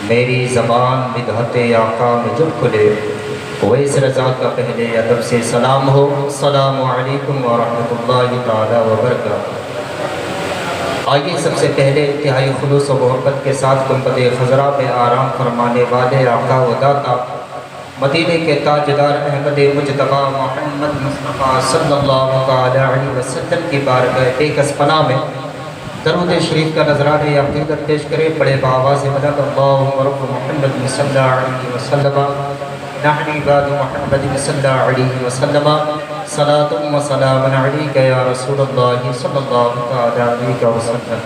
میری زبان بدعت آقا میں جب کھلے ویس رضا کا پہلے ادب سے سلام ہو۔ السلام علیکم ورحمۃ اللہ تعالی وبرکاتہ۔ آئیے سب سے پہلے انتہائی خلوص و محبت کے ساتھ گنبد خضرا پہ آرام فرمانے والے آقا و داتا مدینے کے تاجدار احمد مجتبی محمد مصطفیٰ صلی اللہ علیہ وسلم کی بارگاہ بے کس پناہ میں درود شریف کا نذرانہ عقیدت پیش کریں۔ بڑے بآواز مدد اللہم رب محمد صلی اللہ علیہ وسلم نحن عباد محمد صلی اللہ علیہ وسلم صلاۃ و سلام علیک یا رسول اللہ صلی اللہ علیہ وسلم۔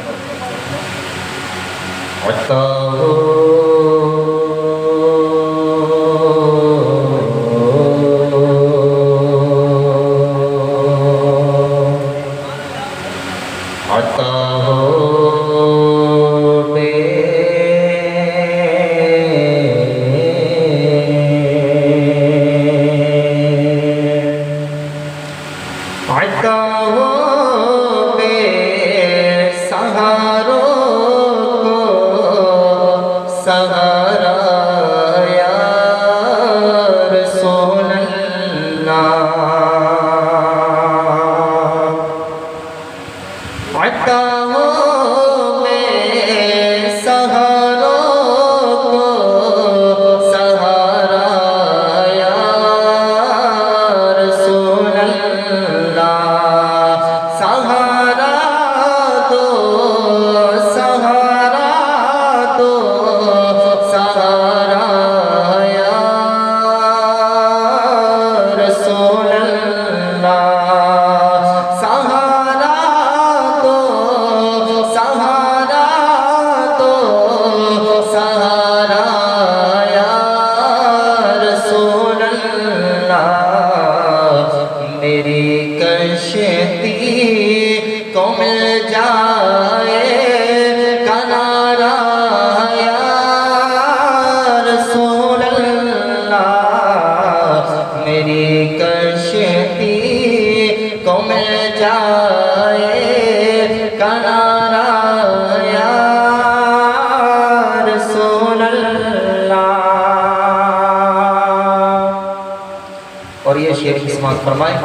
اور یہ شعر کی سماعت فرمائیں۔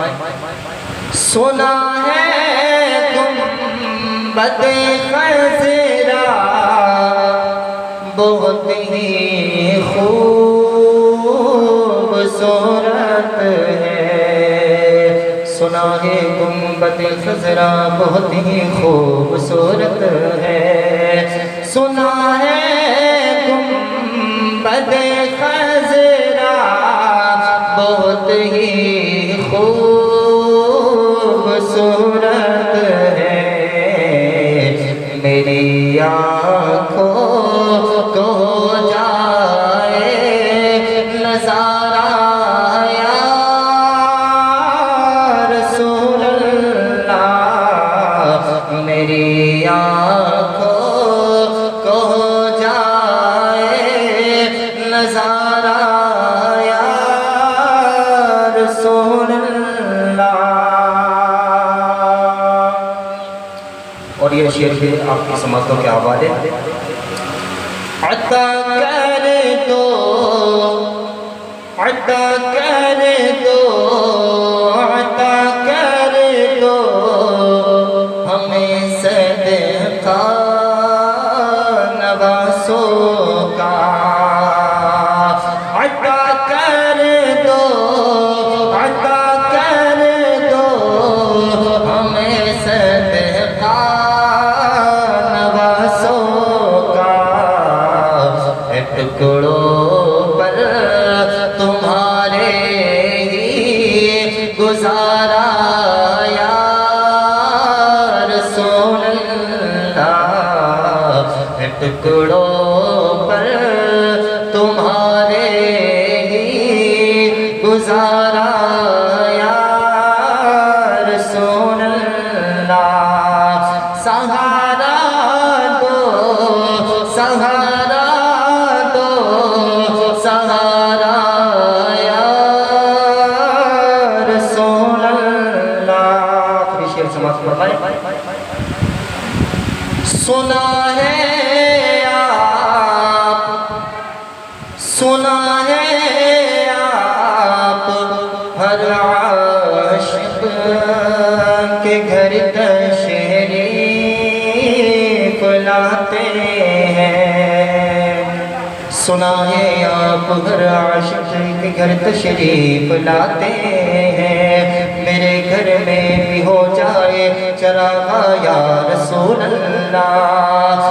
سنا ہے گنبد خضرا بہت ہی خوبصورت ہے، سنا ہے گنبد خضرا بہت ہی خوبصورت ہے، سنا ہے گنبد خضرا بہت ہی خوبصورت ہے، میری آنکھوں کو جائے نظارہ یا رسول اللہ، میری آنکھوں کو جائے نظارہ اور یہ شعر بھی آپ کی سماعتوں کے حوالے۔ عطا کر دو، عطا کر دو، عطا کر دو ہمیں صدقہ نواسوں کا، عطا کر دو، عطا کر دو ہمیں صدقہ ٹکڑوں پر تمہارے ہی گزارا یا رسول اللہ، ٹکڑوں پر تمہارے ہی گزارا یا رسول اللہ، سہارا دو، سہارا سنا ہے آپ ہر عاشق کے گھر تشریف لاتے ہیں، سنا ہے آپ ہر عاشق کے گھر تشریف لاتے ہیں، میرے گھر میں بھی ہو جائے چراغا یا رسول اللہ،